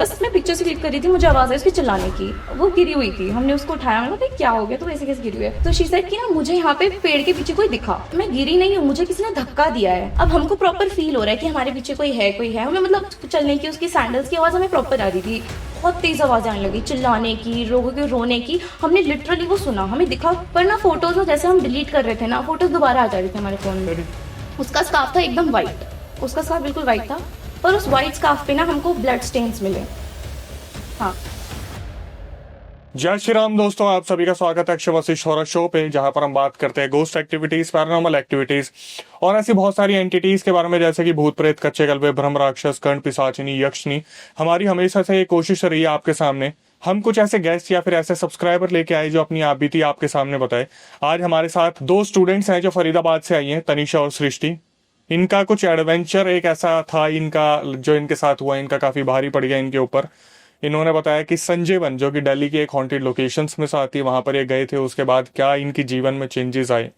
बस मैं पिक्चर से क्लिक करी थी, मुझे आवाज़ आई उसके चिल्लाने की, वो गिरी हुई थी, हमने उसको उठाया, मैंने कहा क्या हो गया, तो ऐसे कैसे गिरी हुई है, तो शी सेड कि ना मुझे यहाँ पे पेड़ के पीछे कोई दिखा, मैं गिरी नहीं हूँ, मुझे किसी ने धक्का दिया है। अब हमको प्रॉपर फील हो रहा है कि हमारे पीछे कोई है, हमें मतलब चलने की, उसकी सैंडल्स की आवाज़ हमें प्रॉपर आ रही थी, बहुत तेज आवाज़ आने लगी, चिल्लाने की, लोगों के रोने की, हमने लिटरली वो सुना, हमें दिखा, पर ना फोटोज ना जैसे हम डिलीट कर रहे थे ना, फोटोज दोबारा आ जा रही थी हमारे फोन में। उसका स्कार्फ था एकदम वाइट, उसका स्कार्फ बिल्कुल वाइट था, पर उस वाइट स्कार्फ पे ना हमको ब्लड स्टेन्स मिले। हाँ। जय श्री राम दोस्तों, आप सभी का स्वागत है अक्षय वशिष्ठ हॉरर शो पे, जहां पर हम बात करते हैं गोस्ट एक्टिविटीज, पैरानॉर्मल एक्टिविटीज और ऐसी बहुत सारी एंटिटीज के बारे में, जैसे कि भूत प्रेत, कच्चे गलबे, ब्रह्म राक्षस, कर्ण पिशाचिनी, यक्षनी। हमारी हमेशा से ये कोशिश रही है आपके सामने हम कुछ ऐसे गेस्ट या फिर ऐसे सब्सक्राइबर लेके आए जो अपनी आप बीती आपके सामने बताए। आज हमारे साथ दो स्टूडेंट्स हैं जो फरीदाबाद से आई हैं, तनिषा और सृष्टि। इनका कुछ एडवेंचर एक ऐसा था इनका जो इनके साथ हुआ, इनका काफी भारी पड़ गया इनके ऊपर। इन्होंने बताया कि संजीवन, जो कि दिल्ली की एक हॉन्टेड लोकेशंस में से आती है, वहां पर ये गए थे, उसके बाद क्या इनकी जीवन में चेंजेस आए,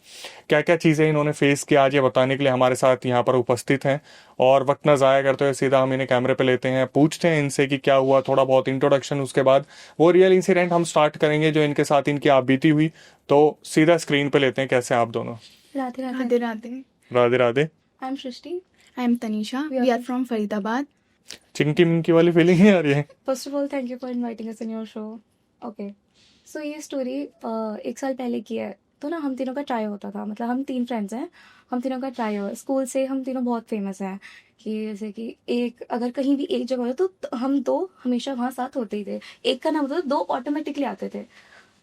क्या क्या चीज़ें इन्होंने फेस किया, आज ये बताने के लिए हमारे साथ यहाँ पर उपस्थित हैं। और वक्त न ज़ाया करते हुए सीधा हम इन्हें कैमरे पे लेते हैं, पूछते हैं इनसे कि क्या हुआ, थोड़ा बहुत इंट्रोडक्शन, उसके बाद वो रियल इंसिडेंट हम स्टार्ट करेंगे जो इनके साथ इनकी आप बीती हुई। तो सीधा स्क्रीन पे लेते हैं, कैसे आप दोनों? Radhe Radhe. Radhe Radhe. Radhe Radhe. I am Srishti. I am Tanisha. We are from Faridabad. Chinki Minki वाली फीलिंग नहीं आ रही है? First of all thank you for inviting us in your show. Okay, so ये स्टोरी 1 साल पहले की है। तो ना हम तीनों का ट्राई होता था, मतलब हम 3 फ्रेंड्स हैं, हम तीनों का ट्राई हो, स्कूल से हम तीनों बहुत फेमस हैं कि जैसे कि एक अगर कहीं भी एक जगह हो तो हम 2 हमेशा वहाँ साथ होते ही थे, एक का नाम होता था, 2 ऑटोमेटिकली आते थे।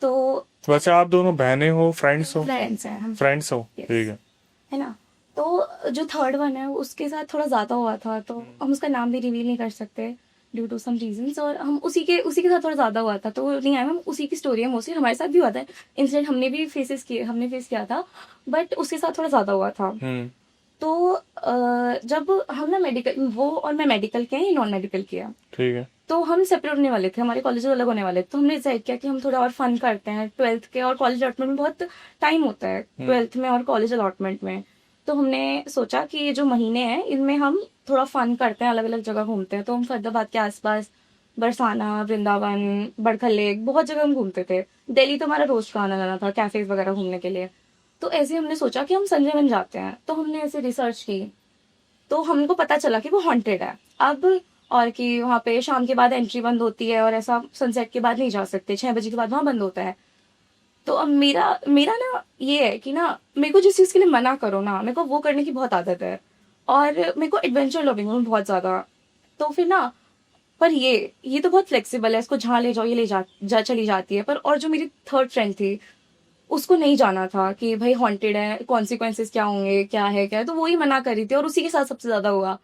तो वैसे आप दोनों बहनें हो, फ्रेंड्स हो? फ्रेंड्स हैं हम। फ्रेंड्स हो, Yes. ठीक है ना। तो जो थर्ड वन है उसके साथ थोड़ा ज़्यादा हुआ था, तो हम उसका नाम भी रिवील नहीं कर सकते ड्यू टू सम रीजंस, और हम उसी के साथ थोड़ा ज़्यादा हुआ था, तो वो नहीं आया। हम उसी की स्टोरी है, मोस्टली हमारे साथ भी हुआ था इंसिडेंट, हमने फेस किया था, बट उसके साथ थोड़ा ज़्यादा हुआ था। है। तो जब हम ना मेडिकल, वो और मैं मेडिकल के हैं, ये नॉन मेडिकल किया, ठीक है। तो हम सेपरेट होने वाले थे, हमारे कॉलेज अलग होने वाले थे। तो हमने डिसाइड किया कि हम थोड़ा और फन करते हैं, 12th के और कॉलेज अलॉटमेंट में बहुत टाइम होता है, 12th में और कॉलेज अलॉटमेंट में। तो हमने सोचा कि ये जो महीने हैं इनमें हम थोड़ा फन करते हैं, अलग अलग जगह घूमते हैं। तो हम फरीदाबाद के आसपास बरसाना, वृंदावन, बड़खल लेक, बहुत जगह हम घूमते थे। दिल्ली तो हमारा रोज का आना जाना था कैफेज वगैरह घूमने के लिए। तो ऐसे हमने सोचा कि हम संजय जाते हैं, तो हमने ऐसे रिसर्च की, तो हमको पता चला कि वो हॉन्टेड है अब, और कि वहाँ पे शाम के बाद एंट्री बंद होती है, और ऐसा सनसेट के बाद नहीं जा सकते, 6 बजे के बाद वहाँ बंद होता है। तो अब मेरा ना ये है कि ना मेरे को जिस चीज़ के लिए मना करो ना, मेरे को वो करने की बहुत आदत है, और मेरे को एडवेंचर लविंग हूँ बहुत ज़्यादा। तो फिर ना, पर ये तो बहुत फ्लेक्सिबल है, इसको जहाँ ले जाओ ये चली जाती है। पर और जो मेरी थर्ड फ्रेंड थी, उसको नहीं जाना था कि भाई हॉन्टेड है, कॉन्सिक्वेंसेस क्या होंगे, क्या है, तो वो ही मना कर रही थी, और उसी के साथ सबसे ज़्यादा हुआ।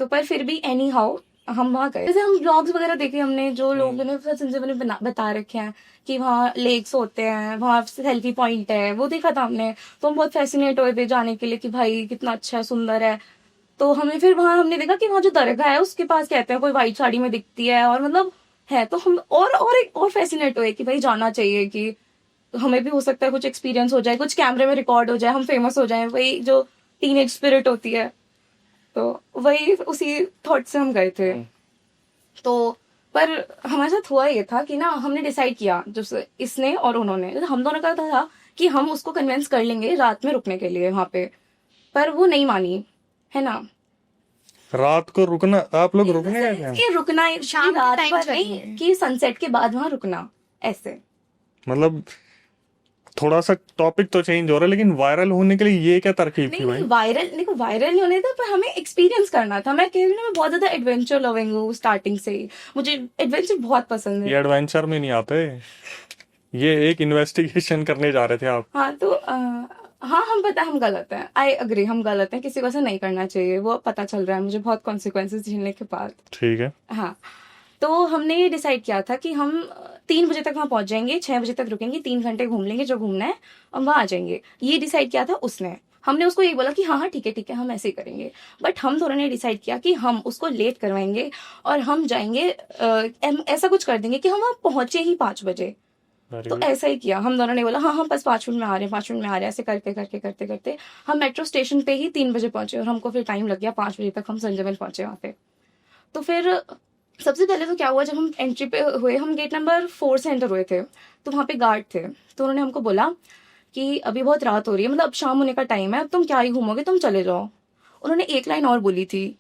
तो पर फिर भी एनी हाउ हम वहाँ गए। जैसे हम ब्लॉग्स वगैरह देखे हमने, जो लोगों ने संजय ने बता रखे हैं कि वहाँ लेक्स होते हैं, वहाँ सेल्फी पॉइंट है, वो देखा था हमने। तो हम बहुत फैसिनेट हुए थे जाने के लिए कि भाई कितना अच्छा है, सुंदर है। तो हमें फिर वहाँ हमने देखा कि वहाँ जो दरगाह है उसके पास कहते हैं कोई व्हाइट साड़ी में दिखती है, और मतलब है। तो हम और फैसिनेट हुए कि भाई जाना चाहिए, कि हमें भी हो सकता है कुछ एक्सपीरियंस हो जाए, कुछ कैमरे में रिकॉर्ड हो जाए, हम फेमस हो जाए, वही जो टीनेज स्पिरिट होती है। तो वही उसी थॉट से हम गए थे। तो पर हमारे साथ हुआ ये था कि ना हमने डिसाइड किया, जो इसने और उन्होंने, हम दोनों का था कि हम उसको कन्विंस कर लेंगे रात में रुकने के लिए वहां पे, पर वो नहीं मानी, है ना। रात को रुकना, आप लोग रुकने गए थे? कि रुकना शाम के रात time पर चाहिए। नहीं, कि सनसेट के बाद वहां रुकना, ऐसे। मतलब थोड़ा सा टॉपिक तो चेंज हो रहा है, लेकिन वायरल होने के लिए ये क्या तरकीब थी भाई? वायरल नहीं होने था, पर हमें एक्सपीरियंस करना था। मैं कह रही हूँ मैं बहुत ज्यादा एडवेंचर लविंग हूँ स्टार्टिंग से ही, मुझे एडवेंचर बहुत पसंद ये है। एडवेंचर में नहीं आते, ये एक इन्वेस्टिगेशन करने जा रहे थे आप। हाँ तो हाँ हम पता हम गलत हैं, आई अग्री, हम गलत हैं, किसी को ऐसा नहीं करना चाहिए, वो पता चल रहा है मुझे बहुत कॉन्सिक्वेंसेस झेलने के बाद। ठीक है। हाँ, तो हमने डिसाइड किया था कि हम 3 बजे तक वहाँ पहुंच जाएंगे, 6 बजे तक रुकेंगे, 3 घंटे घूम लेंगे जो घूमना है, और वहाँ आ जाएंगे। ये डिसाइड किया था उसने। हमने उसको ये बोला कि हाँ हाँ ठीक है हम ऐसे ही करेंगे। बट हम दोनों ने डिसाइड किया कि हम उसको लेट करवाएंगे, और हम जाएंगे ऐसा कुछ कर देंगे कि हम वहाँ पहुंचे ही 5 बजे। Very तो good. ऐसा ही किया, हम दोनों ने बोला हाँ हम बस 5 मिनट में आ रहे हैं, 5 मिनट में आ रहे हैं, ऐसे करते करते हम मेट्रो स्टेशन पे ही 3 बजे पहुंचे, और हमको फिर टाइम लग गया 5 बजे तक हम संजय पहुंचे वहाँ पे। तो फिर सबसे पहले तो क्या हुआ, जब हम एंट्री पे हुए, हम गेट नंबर 4 से एंटर हुए थे, तो वहाँ पे गार्ड थे, तो उन्होंने हमको बोला कि अभी बहुत रात हो रही है, मतलब अब शाम होने का टाइम है, अब तुम क्या ही घूमोगे, तुम चले जाओ। उन्होंने एक लाइन और बोली थी।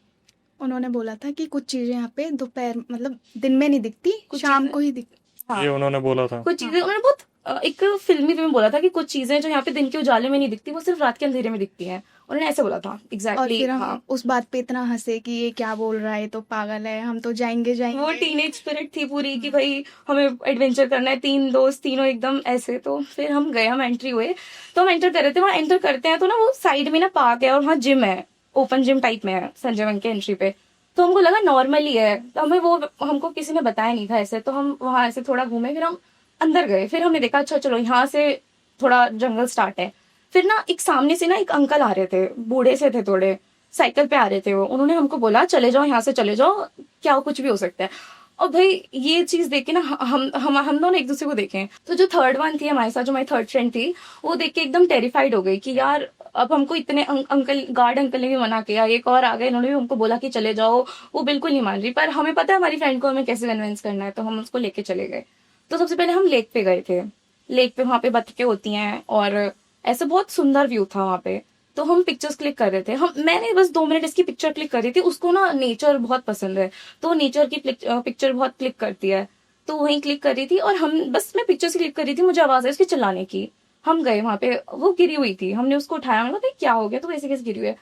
उन्होंने बोला था कि कुछ चीजें यहाँ पे दोपहर मतलब दिन में नहीं दिखती, कुछ शाम चीजें- को ही दिख। हाँ, ये उन्होंने बोला था। कुछ चीजें उन्होंने बहुत एक फिल्मी वे में बोला था कि कुछ चीजें जो यहाँ पे दिन के उजाले में नहीं दिखती, वो सिर्फ रात के अंधेरे में दिखती हैं। उन्होंने ऐसे बोला था और एग्जैक्टली। फिर हम हाँ, उस बात पे इतना हंसे कि ये क्या बोल रहा है, तो पागल है, हम तो जाएंगे वो जाएंगे। टीनेज स्पिरिट थी पूरी कि भाई हमें एडवेंचर करना है, 3 दोस्त तीनों एकदम ऐसे। तो फिर हम गए, हम एंट्री हुए, तो हम एंटर कर रहे थे, वहां एंटर करते हैं तो ना वो साइड में ना पार्क है और वहाँ जिम है, ओपन जिम टाइप में है संजय वन के एंट्री पे। तो हमको लगा नॉर्मल ही है, तो हमें वो हमको किसी ने बताया नहीं था ऐसे, तो हम वहां ऐसे थोड़ा घूमे, फिर हम अंदर गए, फिर हमने देखा अच्छा चलो यहाँ से थोड़ा जंगल स्टार्ट है। फिर ना एक सामने से ना एक अंकल आ रहे थे, बूढ़े से थे थोड़े, साइकिल पे आ रहे थे वो। उन्होंने हमको बोला चले जाओ यहाँ से, चले जाओ, क्या कुछ भी हो सकता है। और भाई ये चीज देख के ना हम दोनों एक दूसरे को देखे, तो जो थर्ड वन थी हमारे साथ, जो हमारी थर्ड फ्रेंड थी, वो देख के एकदम टेरिफाइड हो गई कि यार अब हमको इतने अंकल, गार्ड अंकल ने भी मना किया, एक और आ गए, इन्होंने भी हमको बोला कि चले जाओ, वो बिल्कुल नहीं मान रही। पर हमें पता है हमारी फ्रेंड को हमें कैसे कन्विंस करना है, तो हम उसको लेके चले गए। तो सबसे पहले हम लेक पे गए थे। लेक पे वहां पे बतखें होती हैं और ऐसे बहुत सुंदर व्यू था वहां पे। तो हम पिक्चर्स क्लिक कर रहे थे, मैंने बस 2 मिनट इसकी पिक्चर क्लिक करी थी। उसको ना नेचर बहुत पसंद है, तो नेचर की पिक्चर बहुत क्लिक करती है, तो वहीं क्लिक कर रही थी। और हम बस, मैं पिक्चर्स क्लिक कर रही थी, मुझे आवाज आई उसके चिल्लाने की। हम गए वहां पे, वो गिरी हुई थी, हमने उसको उठाया, मैंने कहा क्या हो गया, तो कैसे कैसे गिरी हुई है।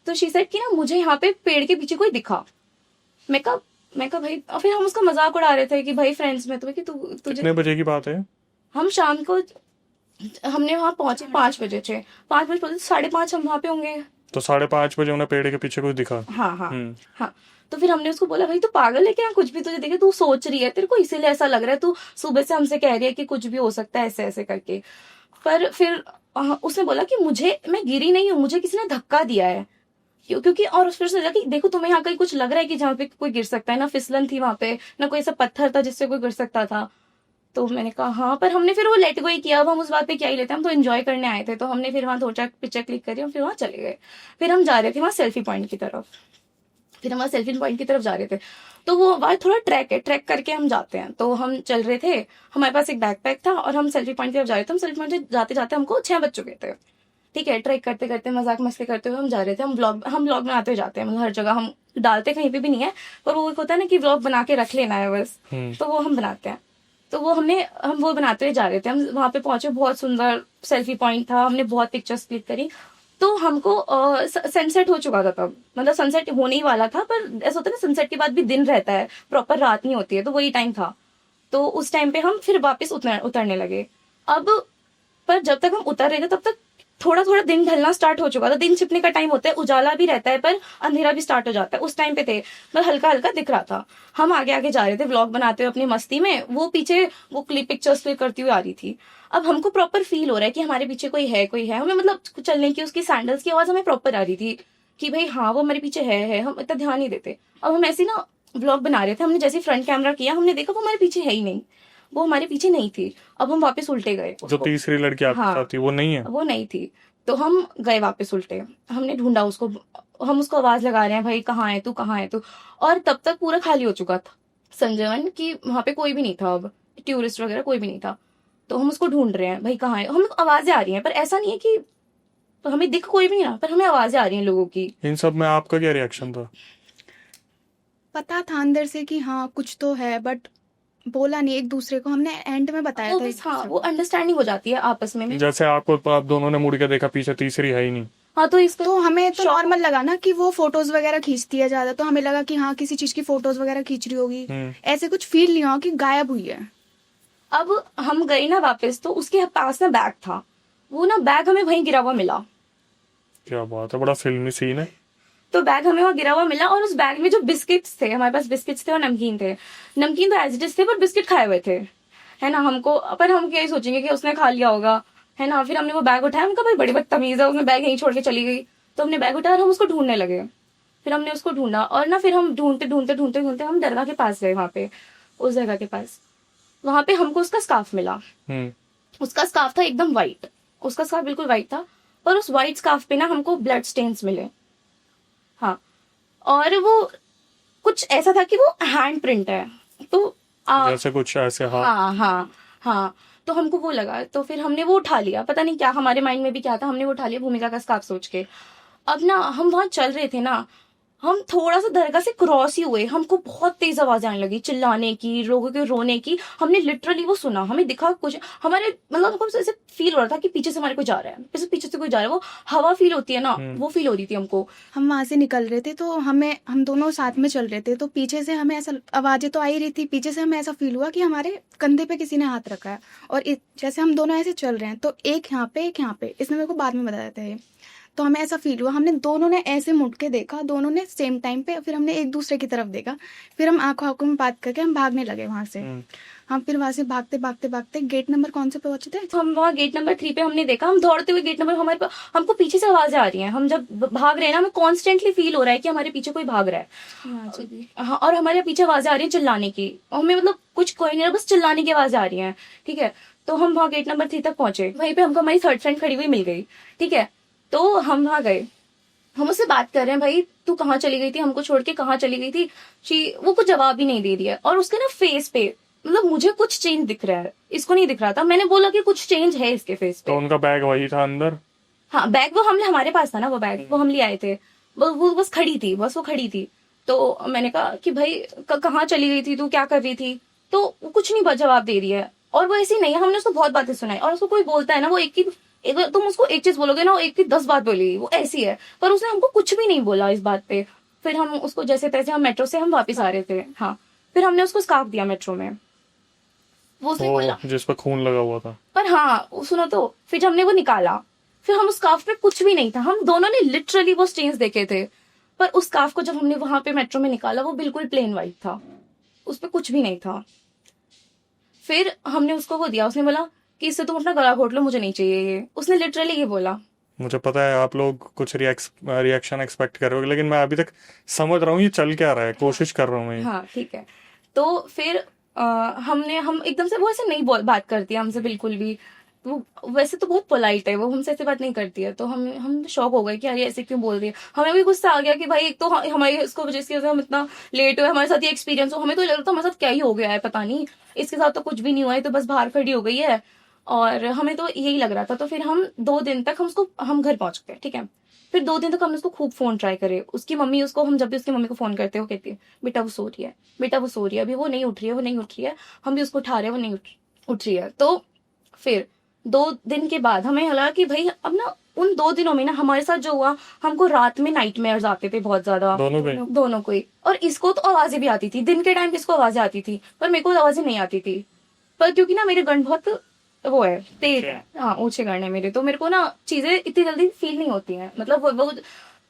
तो शी सेड कि ना मुझे यहाँ पे पेड़ के पीछे कोई दिखा। मैं कहा भाई, और फिर हम उसका मजाक उड़ा रहे थे कि भाई फ्रेंड्स में तो कि तुझे। कितने बजे की बात है? हम शाम को, हमने वहां पहुंचे 5 बजे थे, 5 बजे पहुंचे, 5:30 हम वहां पे होंगे। तो 5:30 बजे उन्हें पेड़ के पीछे कुछ दिखा? हाँ हाँ हम्म। हाँ। तो फिर हमने उसको बोला भाई तू पागल है क्या, कुछ भी तुझे देखे, तू सोच रही है, तेरे को इसीलिए ऐसा लग रहा है, तू सुबह से हमसे कह रही है कि कुछ भी हो सकता है ऐसे ऐसे करके। पर फिर उसने बोला कि मैं गिरी नहीं हूँ, मुझे किसी ने धक्का दिया है। क्योंकि और फिर से कि देखो तुम्हें यहाँ कहीं कुछ लग रहा है कि जहाँ पे कोई गिर सकता है, ना फिसलन थी वहां पे, ना कोई ऐसा पत्थर था जिससे कोई गिर सकता था। तो मैंने कहा हाँ, पर हमने फिर वो लेट गो ही किया, अब हम उस बात पे क्या ही लेते हैं, हम तो एंजॉय करने आए थे। तो हमने फिर वहां थोड़ा पिक्चर क्लिक करी और फिर वहां चले गए। फिर हम जा रहे थे वहां सेल्फी पॉइंट की तरफ, फिर हम सेल्फी पॉइंट की तरफ जा रहे थे। तो वो वहां थोड़ा ट्रैक है, ट्रैक करके हम जाते हैं। तो हम चल रहे थे, हमारे पास एक बैकपैक था और हम सेल्फी पॉइंट की तरफ जा रहे थे। हम सेल्फी पॉइंट जाते जाते हमको 6 बज चुके थे। ठीक है, ट्रैक करते करते मजाक मस्ती करते हुए हम जा रहे थे। हम ब्लॉग बनाते हुए जाते हैं, मतलब हर जगह हम डालते कहीं पे भी नहीं है, पर वो एक होता है ना कि व्लॉग बना के रख लेना है बस, तो वो हम बनाते हैं। तो हम वो बनाते हुए जा रहे थे। हम वहां पे पहुंचे, बहुत सुंदर सेल्फी पॉइंट था, हमने बहुत पिक्चर्स क्लिक करी। तो हमको सनसेट हो चुका था तब, मतलब सनसेट होने ही वाला था, पर ऐसा होता है ना सनसेट के बाद भी दिन रहता है, प्रॉपर रात नहीं होती है, तो वही टाइम था। तो उस टाइम पे हम फिर वापस उतरने लगे। अब पर जब तक हम उतर रहे थे तब तक थोड़ा थोड़ा दिन ढलना स्टार्ट हो चुका था। दिन छिपने का टाइम होता है, उजाला भी रहता है पर अंधेरा भी स्टार्ट हो जाता है, उस टाइम पे थे, मतलब हल्का हल्का दिख रहा था। हम आगे आगे जा रहे थे व्लॉग बनाते हुए अपनी मस्ती में, वो पीछे वो पिक्चर्स क्लिक करती हुई आ रही थी। अब हमको प्रॉपर फील हो रहा है कि हमारे पीछे कोई है, हमें मतलब चलने की उसकी सैंडल्स की आवाज हमें प्रॉपर आ रही थी कि भाई हाँ वो हमारे पीछे है। हम इतना ध्यान नहीं देते। अब हम ऐसे ना व्लॉग बना रहे थे, हमने जैसे फ्रंट कैमरा किया, हमने देखा वो हमारे पीछे है ही नहीं, वो हमारे पीछे नहीं थी। अब हम वापस उल्टे गए। जो तीसरी लड़की आपके हाँ, साथ थी वो नहीं है? वो नहीं थी। तो हम गए वापस उल्टे, हमने ढूंढा उसको, हम उसको आवाज लगा रहे हैं भाई कहाँ है तू, कहाँ है तू। और तब तक पूरा खाली हो चुका था संजय वन, कि वहां पे कोई भी नहीं था, अब टूरिस्ट वगैरह कोई भी नहीं था। तो हम उसको ढूंढ रहे हैं भाई कहाँ है, हमें आवाजें आ रही हैं पर ऐसा नहीं है कि हमें दिख कोई भी नहीं रहा, पर हमें आवाजें आ रही हैं लोगों की। इन सब में आपका क्या रिएक्शन था? पता था अंदर से कि हाँ कुछ तो है, बट बोला नहीं एक दूसरे को, हमने एंड में बताया वो था बस एक हाँ, दूसरे वो को। अंडरस्टैंडिंग हो जाती है आपस में। जैसे आप दोनों ने मुड़ के देखा, पीछे तीसरी है ही नहीं। हाँ, तो इसको तो हमें तो शौक- नॉर्मल लगा ना कि वो फोटोज वगैरह खींचती है ज्यादा, तो हमें लगा कि हाँ किसी चीज की फोटोज वगैरह खींच रही होगी। ऐसे कुछ फील नहीं हुआ कि गायब हुई है। अब हम गए ना वापस, तो उसके पास ना बैग था, वो ना बैग हमें वहीं गिरा हुआ मिला। क्या बात है, बड़ा फिल्मी सीन है। तो बैग हमें वहाँ गिरा हुआ मिला, और उस बैग में जो बिस्किट्स थे, हमारे पास बिस्किट्स थे और नमकीन थे। नमकीन तो एज इट इज थे, पर बिस्किट खाए हुए थे, है ना। हमको, पर हम क्या ही सोचेंगे कि उसने खा लिया होगा, है ना। फिर हमने वो बैग उठाया, हमको भाई बड़ी बदतमीज है, उसने बैग यहीं छोड़ के चली गई। तो हमने बैग उठाया और हम उसको ढूंढने लगे। फिर हमने उसको ढूंढा, और ना फिर हम ढूंढते ढूंढते ढूंढते ढूंढते हम दरगाह के पास गए, वहां पे उस जगह के पास। वहां पे हमको उसका स्कार्फ मिला। उसका स्कार्फ था एकदम व्हाइट, उसका स्कार्फ बिल्कुल व्हाइट था, और उस व्हाइट स्कार्फ पे ना हमको ब्लड स्टेन्स मिले। हाँ, और वो कुछ ऐसा था कि वो हैंड प्रिंट है, तो जैसे कुछ ऐसे हाँ हाँ हाँ हाँ, तो हमको वो लगा, तो फिर हमने वो उठा लिया, पता नहीं क्या हमारे माइंड में भी क्या था, हमने वो उठा लिया भूमिका का स्कार्फ सोच के। अब ना हम वहां चल रहे थे ना, हम थोड़ा सा दरगाह से क्रॉस ही हुए, हमको बहुत तेज आवाज आने लगी, चिल्लाने की, लोगों के रोने की। हमने लिटरली वो सुना, हमें दिखा कुछ, हमारे मतलब हमको ऐसे फील हो रहा था कि पीछे से हमारे कोई जा रहा है, पीछे से कोई जा रहा है, वो हवा फील होती है ना, वो फील हो रही थी हमको। हम वहां से निकल रहे थे तो हम दोनों साथ में चल रहे थे, तो पीछे से हमें ऐसा आवाजें तो आ ही रही थी, पीछे से हमें ऐसा फील हुआ कि हमारे कंधे पे किसी ने हाथ रखा है। और जैसे हम दोनों ऐसे चल रहे हैं तो एक यहाँ पे एक यहाँ पे, इसने मेरे को बाद में बताया था ये। तो हमें ऐसा फील हुआ, हमने दोनों ने ऐसे मुड़ के देखा, दोनों ने सेम टाइम पे, फिर हमने एक दूसरे की तरफ देखा, फिर हम आंखों आंखों में बात करके हम भागने लगे वहां से। हम फिर वहां से भागते भागते भागते गेट नंबर कौन से पे पहुंचे थे? तो हम वहाँ गेट नंबर 3 पे हमने देखा, हम दौड़ते हुए गेट नंबर, हमको पीछे से आवाजें आ रही हैं, हम जब भाग रहे हैं ना, हमें कॉन्स्टेंटली फील हो रहा है कि हमारे पीछे कोई भाग रहा है। हाँ, और हमारे पीछे आवाजें आ रही है चिल्लाने की, हमें मतलब कुछ कोई नहीं, बस चिल्लाने की आवाजें आ रही हैं, ठीक है। तो हम वहाँ गेट नंबर 3 तक पहुंचे, वहीं पे हमको हमारी थर्ड फ्रेंड खड़ी हुई मिल गई, ठीक है। तो हम वहाँ गए, हम उससे बात कर रहे हैं, भाई तू कहाँ चली गई थी, हमको छोड़ के कहाँ चली गई थी। वो कुछ जवाब ही नहीं दे रही है, और उसके ना फेस पे मतलब मुझे कुछ चेंज दिख रहा है, इसको नहीं दिख रहा था। मैंने बोला कि कुछ चेंज है इसके फेस पे। तो उनका बैग वही था अंदर? हाँ, बैग वो हमने, हमारे पास था ना वो बैग, वो हम ले आए थे, वो बस खड़ी थी, बस वो खड़ी थी। तो मैंने कहा कि भाई कहाँ चली गई थी तू, क्या कर रही थी? तो वो कुछ नहीं जवाब दे रही है, और वो ऐसी नहीं है, हमने उसको बहुत बातें सुनाई, और उसको कोई बोलता है ना, वो तुम उसको एक चीज बोलोगे ना, वो एक की 10 बात बोलेगी, वो ऐसी है। पर उसने हमको कुछ भी नहीं बोला इस बात पे। फिर हम उसको जैसे तैसे, हम मेट्रो से हम वापस आ रहे थे, हाँ, फिर हमने उसको स्कार्फ दिया मेट्रो में, वो उसने बोला जिस पर खून लगा हुआ था। पर हाँ सुनो, तो फिर हमने वो निकाला, फिर हम उस स्कार्फ पे कुछ भी नहीं था, हम दोनों ने लिटरली वो स्टेन्स देखे थे, पर उस स्कार्फ को जब हमने वहां पे मेट्रो में निकाला, वो बिल्कुल प्लेन व्हाइट था, उस पे कुछ भी नहीं था। फिर हमने उसको वो दिया, उसने बोला कि इससे तुम अपना गला घोट लो, मुझे नहीं चाहिए ये, उसने लिटरली ये बोला। मुझे पता है आप लोग कुछ रिएक्शन एक्सपेक्ट करोगे, लेकिन मैं अभी तक समझ रहा हूँ ये चल क्या रहा है, कोशिश कर रहा हूँ मैं। हाँ ठीक है। तो फिर हम एकदम से, वो ऐसे नहीं बात करती है हमसे बिल्कुल भी, वो वैसे तो बहुत पोलाइट है, वो हमसे ऐसे बात नहीं करती है। तो हम शॉक हो गए कि यार ये ऐसे क्यों बोल रही है। हमें भी गुस्सा आ गया कि भाई एक तो हमारी इसको वजह से हम इतना लेट हुए, हमारे साथ ये एक्सपीरियंस हो, हमें तो लग रहा था हमारे साथ क्या ही हो गया है, पता नहीं इसके साथ तो कुछ भी नहीं हुआ है, तो बस बाहर खड़ी हो गई है, और हमें तो यही लग रहा था। तो फिर हम 2 दिन तक हम घर पहुंच गए, ठीक है। फिर 2 दिन तक हमने उसको खूब फोन ट्राई करे, उसकी मम्मी उसको, हम जब भी उसकी मम्मी को फोन करते हो कहती है बेटा वो सो रही है, बेटा वो सो रही है, अभी वो नहीं उठ रही है, वो नहीं उठ रही है। हम भी उसको उठा रहे हैं, वो नहीं उठ रही है। तो फिर 2 दिन के बाद हमें लगा कि भाई अब ना, उन 2 दिनों में ना हमारे साथ जो हुआ, हमको रात में नाइटमेयर्स आते थे बहुत ज्यादा, दोनों को ही। और इसको तो आवाजें भी आती थी, दिन के टाइम इसको आवाजें आती थी, पर मेरे को आवाजें नहीं आती थी। पर क्योंकि ना मेरे गण बहुत वो है, तेज है, हाँ ऊंचे गण है मेरे, तो मेरे को ना चीजें इतनी जल्दी फील नहीं होती हैं, मतलब वो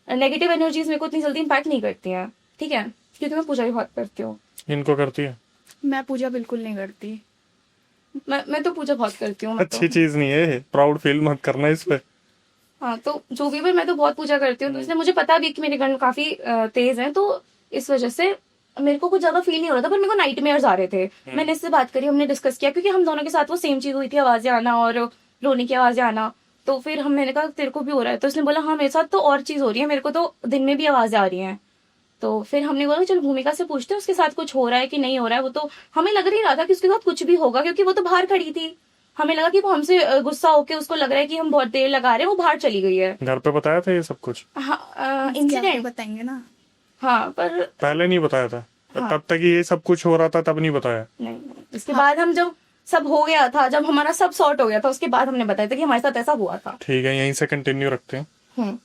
नेगेटिव एनर्जीज मेरे को इतनी जल्दी इम्पैक्ट नहीं करती हैं, ठीक है, क्योंकि मैं पूजा भी बहुत करती हूँ। इनको करती है? मैं पूजा बिल्कुल नहीं करती। मैं तो पूजा बहुत करती हूँ। अच्छी चीज नहीं है, प्राउड फील मत करना इस पे। हाँ, तो जो भी, मैं तो बहुत पूजा करती हूँ, तो इसलिए मुझे पता भी कि मेरे गण काफी तेज हैं, तो इस वजह से मेरे को कुछ ज्यादा फील नहीं हो रहा था। पर मेरे को नाइटमेयर्स आ रहे थे। मैंने इससे बात करी, हमने डिस्कस किया, क्योंकि हम दोनों के साथ वो सेम चीज हुई थी, आवाजें आना और रोने की आवाजें आना। तो फिर मैंने कहा तेरे को भी हो रहा है? तो उसने बोला हाँ मेरे साथ तो और चीज हो रही है, मेरे को तो दिन में भी आवाजें आ रही हैं। तो फिर हमने बोला चल भूमिका से पूछते हैं उसके साथ कुछ हो रहा है कि नहीं हो रहा है। वो तो हमें लग नहीं रहा था कि उसके साथ कुछ भी होगा, क्योंकि वो तो बाहर खड़ी थी। हमें लगा कि वो हमसे गुस्सा होके, उसको लग रहा है कि हम बहुत देर लगा रहे हैं, वो बाहर चली गई है। घर पे बताया था ये सब कुछ? हाँ, इंसिडेंट बताएंगे ना। हाँ, पर पहले नहीं बताया था? हाँ। तब तक ये सब कुछ हो रहा था तब नहीं बताया? नहीं, इसके बाद हम जब सब हो गया था, जब हमारा सब सॉर्ट हो गया था, उसके बाद हमने बताया था कि हमारे साथ ऐसा हुआ था। ठीक है, यहीं से कंटिन्यू रखते हैं।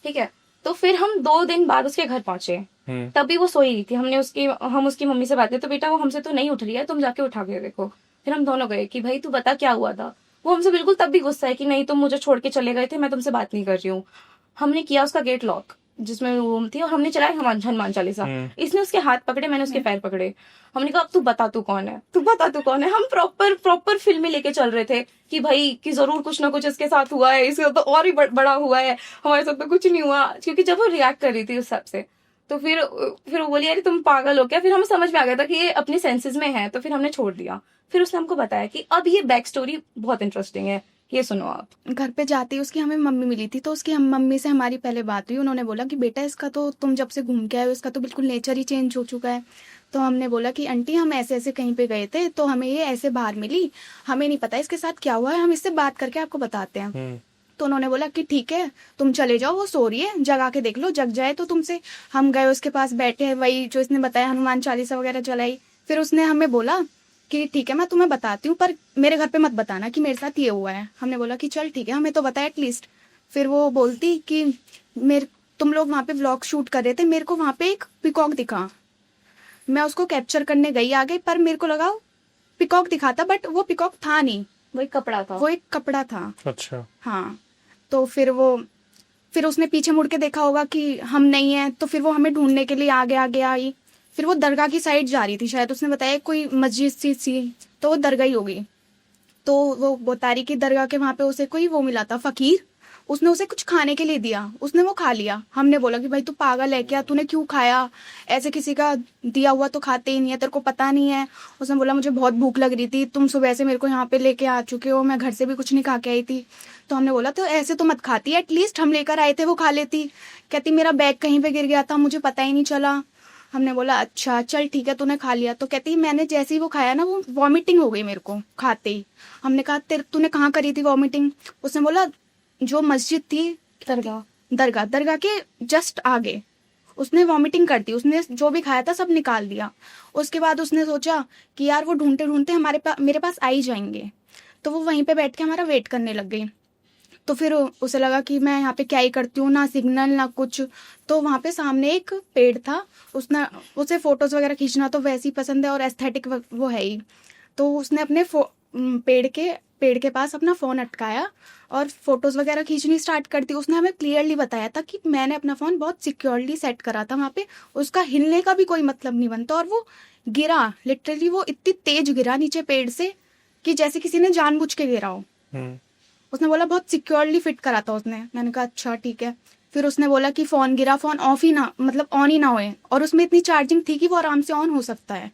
ठीक है। तो फिर हम 2 दिन बाद उसके घर पहुंचे, तभी वो सोई रही थी। हम उसकी मम्मी से बात की, तो बेटा वो हमसे तो नहीं उठ रही है, तुम जाके उठा के देखो। फिर हम दोनों गए कि भाई तू बता क्या हुआ था। वो हमसे बिल्कुल तब भी गुस्सा है कि नहीं तुम मुझे छोड़ के चले गए थे, मैं तुमसे बात नहीं कर रही हूँ। हमने किया उसका गेट लॉक जिसमें रूम थी, और हमने चलाया हनुमान चालीसा। इसने उसके हाथ पकड़े, मैंने उसके पैर पकड़े। हमने कहा अब तू बता तू कौन है, तू बता तू कौन है। हम प्रॉपर फिल्में लेके चल रहे थे कि भाई कि जरूर कुछ ना कुछ इसके साथ हुआ है, इसके तो और ही बड़ा हुआ है, हमारे साथ तो कुछ नहीं हुआ। क्योंकि जब वो रिएक्ट कर रही थी उस सबसे, तो फिर वो बोली अरे तुम पागल हो क्या। फिर हमें समझ में आ गया था कि ये अपने सेंसेस में है, तो फिर हमने छोड़ दिया। फिर उसने हमको बताया कि अब ये बैक स्टोरी बहुत इंटरेस्टिंग है ये सुनो आप। घर पे जाते ही उसकी हमें मम्मी मिली थी, तो उसकी हम मम्मी से हमारी पहले बात हुई। उन्होंने बोला कि बेटा इसका तो तुम जब से घूम के आए हो इसका तो बिल्कुल नेचर ही चेंज हो चुका है। तो हमने बोला कि आंटी हम ऐसे ऐसे कहीं पे गए थे तो हमें ये ऐसे बाहर मिली, हमें नहीं पता इसके साथ क्या हुआ है, हम इससे बात करके आपको बताते हैं। तो उन्होंने बोला कि ठीक है तुम चले जाओ, वो सो रही है, जगा के देख लो, जग जाए तो तुमसे। हम गए उसके पास, बैठे, वही जो इसने बताया, हनुमान चालीसा वगैरह चलाई। फिर उसने हमें बोला कि ठीक है मैं तुम्हें बताती हूँ पर मेरे घर पे मत बताना कि मेरे साथ ये हुआ है। हमने बोला कि चल ठीक है, हमें तो बताया एटलीस्ट। फिर वो बोलती कि मेरे तुम लोग वहाँ पे व्लॉग शूट कर रहे थे, मेरे को वहाँ पे एक पिकॉक दिखा, मैं उसको कैप्चर करने गई आगे, पर मेरे को लगा पिकॉक दिखा था बट वो पिकॉक था नहीं, वो एक कपड़ा था। वो एक कपड़ा था। अच्छा। हाँ, तो फिर उसने पीछे मुड़ के देखा होगा कि हम नहीं है, तो फिर वो हमें ढूंढने के लिए आगे आगे आई। फिर वो दरगाह की साइड जा रही थी, शायद उसने बताया कोई मस्जिद सी थी, तो वो दरगाह ही होगी। तो वो बता रही कि दरगाह के वहां पे उसे कोई वो मिला था, फकीर, उसने उसे कुछ खाने के लिए दिया, उसने वो खा लिया। हमने बोला कि भाई तू पागल है क्या, तूने क्यों खाया, ऐसे किसी का दिया हुआ तो खाते ही नहीं है, तेरे को पता नहीं है। उसने बोला मुझे बहुत भूख लग रही थी, तुम सुबह से मेरे को यहाँ पे लेके आ चुके हो, मैं घर से भी कुछ नहीं खा के आई थी। तो हमने बोला तो ऐसे तो मत खाती, एटलीस्ट हम लेकर आए थे वो खा लेती। कहती मेरा बैग कहीं पे गिर गया था, मुझे पता ही नहीं चला। हमने बोला अच्छा चल ठीक है तूने खा लिया। तो कहती मैंने जैसे ही वो खाया ना, वो वॉमिटिंग हो गई मेरे को खाते ही। हमने कहा तेरे तूने कहाँ करी थी वॉमिटिंग? उसने बोला जो मस्जिद थी, दरगाह के जस्ट आगे उसने वॉमिटिंग कर दी, उसने जो भी खाया था सब निकाल दिया। उसके बाद उसने सोचा कि यार वो ढूंढते ढूंढते मेरे पास आ ही जाएंगे, तो वो वहीं पे बैठ के हमारा वेट करने लग गई। तो फिर उसे लगा कि मैं यहाँ पे क्या ही करती हूँ, ना सिग्नल ना कुछ। तो वहाँ पे सामने एक पेड़ था, उसे फोटोज वगैरह खींचना तो वैसे ही पसंद है और एस्थेटिक वो है ही। तो उसने अपने पेड़ के पास अपना फ़ोन अटकाया और फोटोज़ वगैरह खींचनी स्टार्ट कर दी। उसने हमें क्लियरली बताया था कि मैंने अपना फ़ोन बहुत सिक्योरली सेट करा था वहाँ पे, उसका हिलने का भी कोई मतलब नहीं बनता। और वो गिरा, लिटरली वो इतनी तेज गिरा नीचे पेड़ से कि जैसे किसी ने जानबूझ के गिरा हो। उसने बोला बहुत सिक्योरली फिट करा था उसने। मैंने कहा अच्छा ठीक है। फिर उसने बोला कि फ़ोन गिरा, फ़ोन ऑफ ही ना, मतलब ऑन ही ना होए, और उसमें इतनी चार्जिंग थी कि वो आराम से ऑन हो सकता है।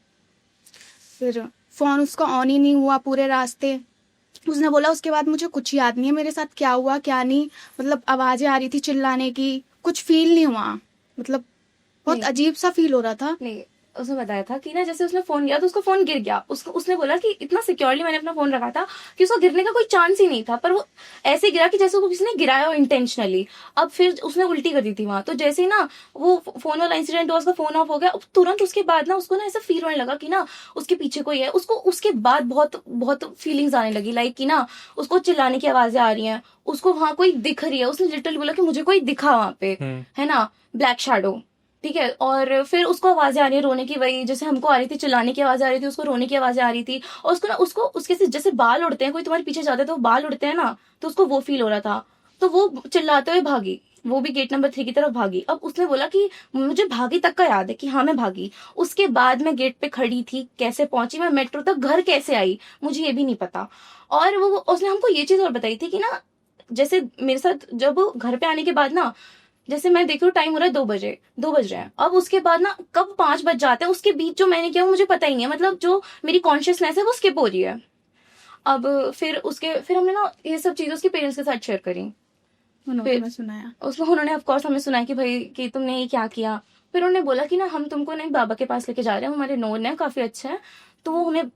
फिर फ़ोन उसका ऑन ही नहीं हुआ पूरे रास्ते। उसने बोला उसके बाद मुझे कुछ याद नहीं है मेरे साथ क्या हुआ क्या नहीं, मतलब आवाज़ें आ रही थी चिल्लाने की, कुछ फील नहीं हुआ, मतलब बहुत नहीं। अजीब सा फील हो रहा था। नहीं, उसने बताया था कि ना जैसे उसने फोन किया तो उसका फोन गिर गया। उसने बोला कि इतना सिक्योरली मैंने अपना फोन रखा था कि उसको गिरने का कोई चांस ही नहीं था, पर वो ऐसे गिरा कि जैसे उसको किसी ने गिराया हो इंटेंशनली। अब फिर उसने उल्टी कर दी थी वहां, तो जैसे ही ना वो फोन वाला इंसिडेंट हुआ, उसका फोन ऑफ हो गया। अब तुरंत उसके बाद ना उसको ना ऐसा फील होने लगा कि ना उसके पीछे कोई है। उसको उसके बाद बहुत बहुत फीलिंग्स आने लगी, लाइक कि ना उसको चिल्लाने की आवाजें आ रही हैं, उसको वहां कोई दिख रही है। उसने लिटरली बोला कि मुझे कोई दिखा वहां पे, है ना, ब्लैक शैडो, ठीक है। और फिर उसको आवाजें आ रही है रोने की, वही जैसे हमको आ रही थी, चिल्लाने की आवाजें आ रही थी, उसको रोने की आवाजें आ रही थी। और उसको ना उसके से जैसे बाल उड़ते हैं, कोई तुम्हारे पीछे जाता है तो बाल उड़ते हैं ना, तो उसको वो फील हो रहा था। तो वो चिल्लाते हुए भागी, वो भी गेट नंबर 3 की तरफ भागी। अब उसने बोला कि मुझे भागी तक का याद है कि हाँ मैं भागी। उसके बाद मैं गेट पे खड़ी थी, कैसे पहुंची मैं मेट्रो तक, घर कैसे आई मुझे ये भी नहीं पता। और वो उसने हमको ये चीज और बताई थी कि ना जैसे मेरे साथ जब घर पे आने के बाद ना, जैसे मैं देख रही हूँ टाइम हो रहा है 2 बज रहे हैं, अब उसके बाद ना कब 5 बज जाते हैं, उसके बीच जो मैंने किया वो मुझे पता ही नहीं है, मतलब जो मेरी कॉन्शियसनेस है वो स्किप हो रही है। अब फिर हमने ना ये सब चीजें उसके पेरेंट्स के साथ शेयर करी। उन्होंने हमें सुनाया। उन्होंने ऑफ कोर्स हमें सुनाया कि भाई कि तुमने ये क्या किया। फिर उन्होंने बोला कि ना हम तुमको ना एक बाबा के पास लेके जा रहे हैं, हमारे नोन है, काफी अच्छा है, तो वो हमें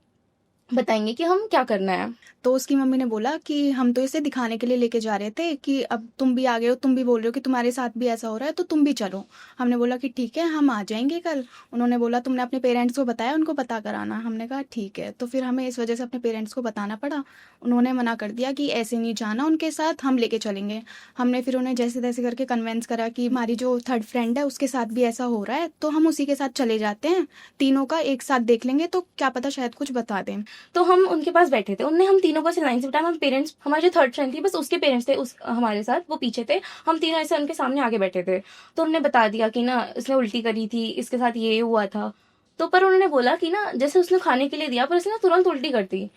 बताएंगे कि हम क्या करना है। तो उसकी मम्मी ने बोला कि हम तो इसे दिखाने के लिए लेके जा रहे थे कि अब तुम भी आ गए हो, तुम भी बोल रहे हो कि तुम्हारे साथ भी ऐसा हो रहा है, तो तुम भी चलो। हमने बोला कि ठीक है हम आ जाएंगे कल। उन्होंने बोला तुमने अपने पेरेंट्स को बताया, उनको पता कराना। हमने कहा ठीक है। तो फिर हमें इस वजह से अपने पेरेंट्स को बताना पड़ा। उन्होंने मना कर दिया कि ऐसे नहीं जाना उनके साथ, हम लेके चलेंगे। हमने फिर उन्हें जैसे तैसे करके कन्वेंस करा कि हमारी जो थर्ड फ्रेंड है उसके साथ भी ऐसा हो रहा है, तो हम उसी के साथ चले जाते हैं, तीनों का एक साथ देख लेंगे, तो क्या पता शायद कुछ बता दें। तो हम उनके पास बैठे थे, उनने हम तीनों को ऐसे लाइन से बिठाया। हम पेरेंट्स, हमारी जो थर्ड फ्रेंड थी बस उसके पेरेंट्स थे उस हमारे साथ, वो पीछे थे, हम तीनों ऐसे उनके सामने आगे बैठे थे। तो उन्होंने बता दिया कि ना इसने उल्टी करी थी, इसके साथ ये हुआ था। तो पर उन्होंने बोला कि ना जैसे उसने खाने के लिए दिया पर इसने ना तुरंत उल्टी कर दी।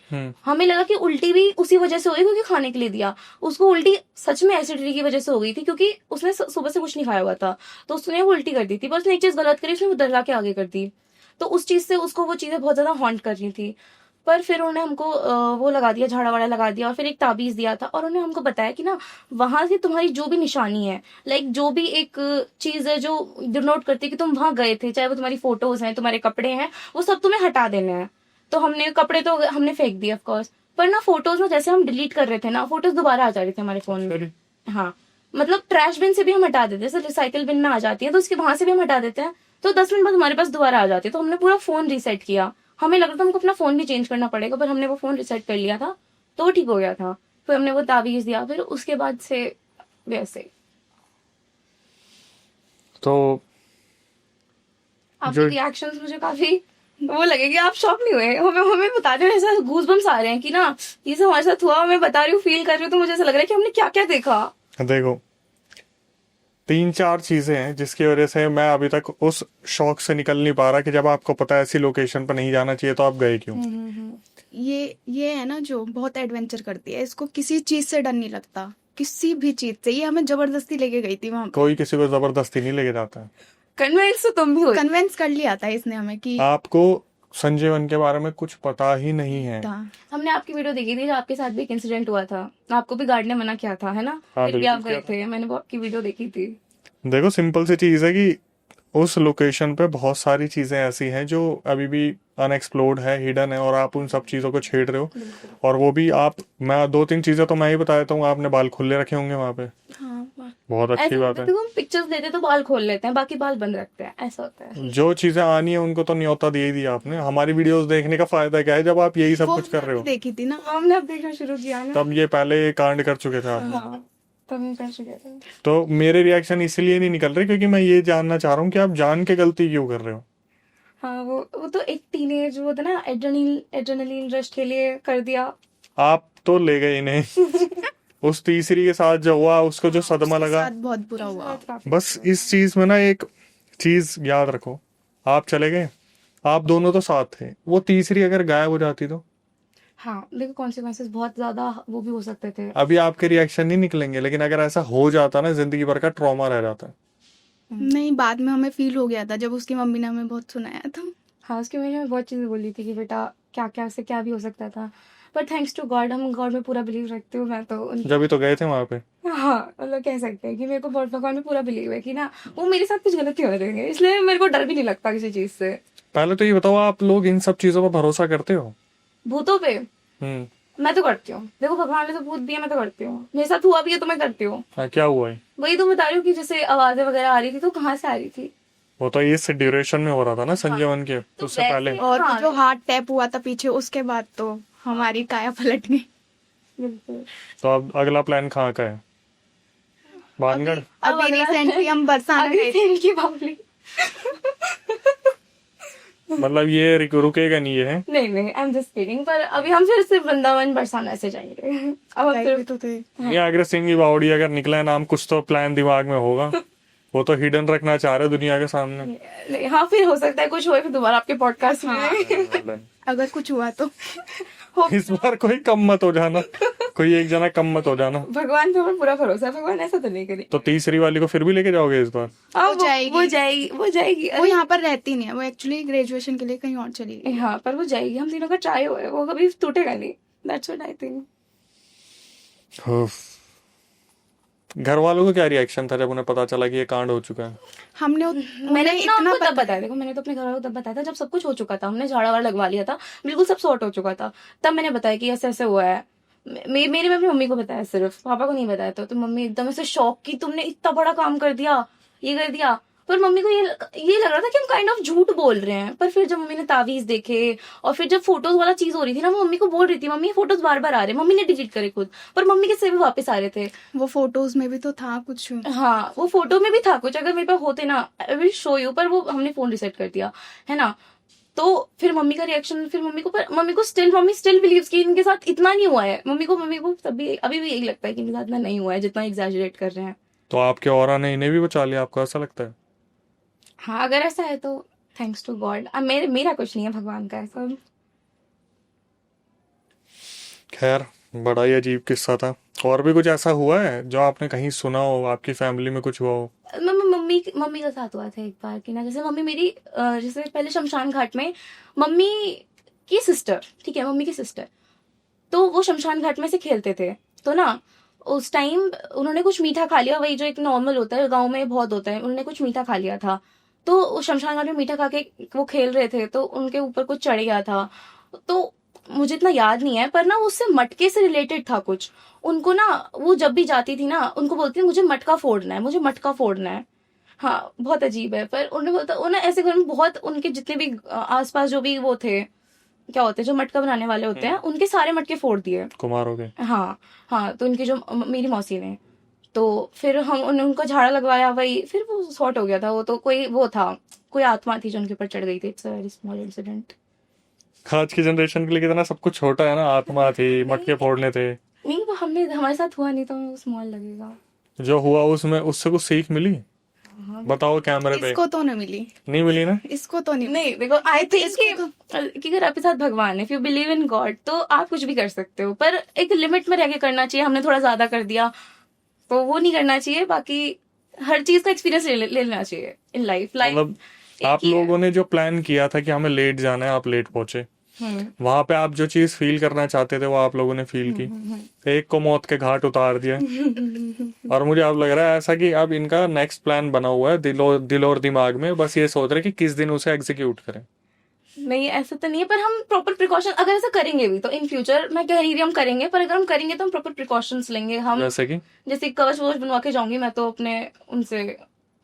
हमें लगा कि उल्टी भी उसी वजह से हुई क्योंकि खाने के लिए दिया। उसको उल्टी सच में एसिडिटी की वजह से हो गई थी, क्योंकि उसने सुबह से कुछ नहीं खाया हुआ था, तो उसने वो उल्टी कर दी थी। पर उसने एक चीज गलत करी, उसने वो दरगाह के आगे कर दी। तो उस चीज से उसको वो चीजें बहुत ज्यादा हॉन्ट कर रही थी। पर फिर उन्होंने हमको वो लगा दिया, झाड़ा वाड़ा लगा दिया, और फिर एक ताबीज दिया था, और उन्होंने हमको बताया कि ना वहां से तुम्हारी जो भी निशानी है, लाइक जो भी एक चीज है जो डिनोट करती है कि तुम वहां गए थे, चाहे वो तुम्हारी फोटोज हैं, तुम्हारे कपड़े हैं, वो सब तुम्हें हटा देने हैं। तो हमने कपड़े तो हमने फेंक दिए ऑफ कोर्स, पर ना फोटोज में जैसे हम डिलीट कर रहे थे ना, फोटोज दोबारा आ जा रही थी हमारे फोन में। अरे, हाँ, मतलब ट्रैश बिन से भी हम हटा देते हैं, जैसे रिसाइकल बिन में आ जाती है तो उसके वहां से भी हम हटा देते हैं, तो 10 मिनट बाद हमारे पास दोबारा आ जाती है। तो हमने पूरा फोन रीसेट किया, हमें लग रहा था हमको अपना फोन भी चेंज करना पड़ेगा, पर हमने वो फोन रीसेट कर लिया था, तो वो ठीक हो गया था। फिर हमने वो ताबीज दिया, फिर उसके बाद से वैसे। तो आपके जो रिएक्शंस मुझे काफी वो लगे कि आप शॉक नहीं हुए, हमें हमें बता रहे हो, ऐसा गूज़बम्स आ रहे हैं कि ना ये सब हमारे साथ हुआ, मैं बता रही हूँ, फील कर रही हूँ, तो मुझे ऐसा लग रहा है कि हमने क्या क्या देखा। देखो, 3-4 चीजें हैं जिसकी वजह से मैं अभी तक उस शौक से निकल नहीं पा रहा कि जब आपको पता है ऐसी लोकेशन पर नहीं जाना चाहिए तो आप गए क्यों। ये है ना जो बहुत एडवेंचर करती है, इसको किसी चीज से डर नहीं लगता, किसी भी चीज से। ये हमें जबरदस्ती लेके गई थी वहां पे। कोई किसी को जबरदस्ती नहीं लेके जाता है। कन्विंस तो तुम भी हो। कन्विंस कर लिया था इसने हमें कि आपको संजय वन के बारे में कुछ पता ही नहीं है। था। हमने आपकी वीडियो देखी थी, जो आपके साथ भी एक इंसिडेंट हुआ था, आपको भी गार्ड ने मना किया था, है ना? हाँ, फिर भी बिल्कुल आप गए थे, मैंने वो आपकी वीडियो देखी थी। देखो, सिंपल सी चीज है कि उस लोकेशन पे बहुत सारी चीजें ऐसी हैं जो अभी भी अनएक्सप्लोर्ड है, हिडन है, और आप उन सब चीजों को छेड़ रहे हो। और वो भी आप, मैं 2-3 चीजें तो मैं ही बता देता हूँ, आपने बाल खुले रखे होंगे वहां पे। हाँ, बहुत अच्छी ऐसा बात होता है, है। देखो हम पिक्चर्स लेते तो बाल खोल लेते हैं, बाकी बाल बंद रखते हैं, ऐसा होता है। जो चीजें आनी है उनको तो न्योता दे ही दिया आपने। हमारी वीडियोस देखने का फायदा क्या है जब आप यही सब वो कुछ कर रहे हो। देखी थी ना। हमने अब देखना शुरू किया ना। तब ये पहले कांड कर चुके थे आप। हाँ, तब हम कर चुके थे। तो मेरे रिएक्शन इसलिए नहीं निकल रहे क्योंकि मैं ये जानना चाह रहा हूँ कि आप जान के गलती क्यों कर रहे हो। हाँ, वो तो एक टीनेज वो था ना, एड्रेनलिन रश के लिए कर दिया। आप तो ले गए इन्हें। उस तीसरी के साथ जो हुआ, उसको जो सदमा उसके लगा, साथ बहुत बुरा हुआ। बस इस चीज में ना एक चीज याद रखो, आप चले गए, आप दोनों तो साथ थे, वो तीसरी अगर गायब हो जाती तो हाँ, देखो कॉन्सिक्वेंसेस बहुत ज्यादा वो भी हो सकते थे। अभी आपके रिएक्शन नहीं निकलेंगे, लेकिन अगर ऐसा हो जाता ना, जिंदगी भर का ट्रॉमा रह जाता है। नहीं, बाद में हमें फील हो गया था जब उसकी मम्मी ने हमें बहुत सुनाया था। हाँ, उसकी वजह में बहुत चीजें बोली थी कि बेटा क्या क्या से क्या भी हो सकता था, पर थैंक्स टू गॉड, हम गॉड में पूरा बिलीव रखते हो, मैं तो जब भी तो गए थे वहां पे। हाँ, मतलब कह सकते हैं कि मेरे को भगवान में पूरा बिलीव है कि ना वो मेरे साथ कुछ गलती हो रही है, इसलिए मेरे को डर भी नहीं लगता किसी चीज से। पहले तो ये बताओ, आप लोग इन सब चीजों पर भरोसा करते हो? भूतों पे हम्म। मैं तो करती हूँ, देखो भगवान ने तो भूत दिया, मैं तो करती हूँ, मेरे साथ हुआ भी है तो मैं करती हूँ। हाँ, क्या हुआ है? वही तो बता रही हूँ कि जैसे आवाजें वगैरह आ रही थी, तो कहाँ से आ रही थी? वो तो इस ड्यूरेशन में हो रहा था ना संजय वन के, तो उससे वैसे- पहले। और हाँ। जो हार्ट टैप हुआ था पीछे, उसके बाद तो हमारी काया पलट गई। बिल्कुल। तो अब अगला प्लान कहाँ का है? भानगढ़? अभी अगला- रिसेंटली हम बरसाना अभी गए थे। तेल की बावली। मतलब ये रुकेगा नहीं ये है? नहीं नहीं, आई एम जस्ट किडिंग, पर अभी हम फिर से वृंदावन बरसाना से जाएंगे। अब हम गए फिर भी तो थे। ये अग्र सिंह की बावड़ी अगर निकला है नाम, कुछ तो प्लान दिमाग में होगा। वो तो हिडन रखना चाह रहे दुनिया के सामने। नहीं, हाँ, फिर हो सकता है कुछ होए फिर दोबारा आपके पॉडकास्ट में। अगर कुछ हुआ तो इस बार कोई कम मत हो जाना, कोई एक जना कम मत हो जाना। भगवान पे हमें पूरा भरोसा है, भगवान ऐसा तो नहीं करें। तो तीसरी वाली को फिर भी लेके जाओगे इस बार? अब जाएगी। वो जाएगी वो यहाँ पर रहती नहीं है, वो एक्चुअली ग्रेजुएशन के लिए कहीं और चली गई। हाँ, पर वो जाएगी, हम तीनों का ट्राई हुआ है, वो कभी टूटेगा नहीं, दैट्स व्हाट आई थिंक। घर वालों का क्या रिएक्शन था जब उन्हें पता चला कि ये कांड हो चुका है? हमने मैंने उन्हें ना इतना उनको तब बताया, देखो मैंने तो अपने घर वालों को तब बताया था जब सब कुछ हो चुका था, हमने झाड़ा वाड़ा लगवा लिया था, बिल्कुल सब सॉर्ट हो चुका था, तब मैंने बताया कि ऐसे ऐसे हुआ है। मेरे में अपनी मम्मी को बताया, सिर्फ पापा को नहीं बताया था। तो मम्मी एकदम ऐसे शॉक की, तुमने इतना बड़ा काम कर दिया, ये कर दिया। पर मम्मी को ये लग रहा था कि हम काइंड ऑफ झूठ बोल रहे हैं। पर फिर जब मम्मी ने तावीज देखे और फिर जब फोटोज वाला चीज हो रही थी ना, वो मम्मी को बोल रही थी, मम्मी फोटोज बार बार आ रहे हैं, मम्मी ने डिलीट करे खुद, पर मम्मी के से भी वापस आ रहे थे। वो फोटोज में भी तो था कुछ। हाँ, वो फोटो में भी था कुछ, अगर मेरे पास होते ना आई विल शो यू, पर वो हमने फोन रिसेट कर दिया, है ना। तो फिर मम्मी का रिएक्शन, फिर मम्मी को स्टिल बिलीव्स कि इनके साथ इतना नहीं हुआ है। मम्मी को तभी अभी भी यही लगता है कि इनके साथ इतना नहीं हुआ है जितना एग्जैजरेट कर रहे हैं। तो आपके ऑरा ने इन्हें भी बचा लिया, आपको ऐसा लगता है? हाँ, अगर ऐसा है तो थैंक्स टू गॉड। मेरा कुछ नहीं है, भगवान का है सब। खैर, बड़ा ही अजीब किस्सा था। और भी कुछ ऐसा हुआ है जो आपने कहीं सुना हो, आपकी फैमिली में कुछ हुआ हो? मम्मी का साथ हुआ था एक बार कि ना, जैसे मम्मी मेरी जैसे पहले शमशान घाट में मम्मी की सिस्टर, ठीक है, मम्मी की सिस्टर, तो वो शमशान घाट में से खेलते थे। तो ना उस टाइम उन्होंने कुछ मीठा खा लिया, वही जो एक नॉर्मल होता है, गाँव में बहुत होता है, उन्होंने कुछ मीठा खा लिया था। तो उस शमशान घाट में मीठा खा के वो खेल रहे थे, तो उनके ऊपर कुछ चढ़ गया था। तो मुझे इतना याद नहीं है, पर ना वो उससे मटके से रिलेटेड था कुछ। उनको ना, वो जब भी जाती थी ना, उनको बोलती थी मुझे मटका फोड़ना है, मुझे मटका फोड़ना है। हाँ, बहुत अजीब है, पर उन्हें बोलता, उन्हें ऐसे घर में बहुत, उनके जितने भी आसपास जो भी वो थे, क्या होते हैं जो मटका बनाने वाले होते हैं, उनके सारे मटके फोड़ दिए। कुमार हो गए। हाँ हाँ, तो उनकी जो मेरी मौसी ने, तो फिर हम उनका झाड़ा लगवाया, वही फिर वो सॉर्ट हो गया था। वो तो कोई वो था, कोई आत्मा थी जो उनके ऊपर चढ़ गई थी। It's a very small incident. आज की जनरेशन के लिए कितना सब कुछ छोटा है ना, आत्मा थी, मटके फोड़ने थे। नहीं, वो हमने हमारे साथ हुआ नहीं, तो स्मॉल लगेगा। जो हुआ उसमें उससे कुछ सीख मिली? हाँ। बताओ कैमरे पे। इसको तो नहीं मिली, नहीं मिली ना? इसको तो नहीं मिली। नहीं देखो, आई थिंक इसको कि अगर आपके साथ भगवान है, if you believe in God, तो आप कुछ भी कर सकते हो, पर एक लिमिट में रह के करना चाहिए। हमने थोड़ा ज्यादा कर दिया, तो वो नहीं करना चाहिए। बाकी हर चीज का एक्सपीरियंस ले लेना चाहिए इन लाइफ। मतलब आप लोगों ने जो प्लान किया था कि हमें लेट जाना है, आप लेट पहुंचे। वहां पे आप जो चीज फील करना चाहते थे वो आप लोगों ने फील की। एक को मौत के घाट उतार दिया। और मुझे अब लग रहा है ऐसा कि अब इनका नेक्स्ट प्लान बना हुआ है दिल और दिमाग में, बस ये सोच रहे कि किस दिन उसे एग्जीक्यूट करें। नहीं, ऐसा तो नहीं है, पर हम प्रॉपर प्रिकॉशन अगर ऐसा करेंगे भी तो इन फ्यूचर, मैं कह नहीं रही हम करेंगे, पर अगर हम करेंगे तो हम प्रॉपर प्रिकॉशंस लेंगे। हम जैसे कवच ववच बनवा के जाऊंगी मैं तो अपने उनसे,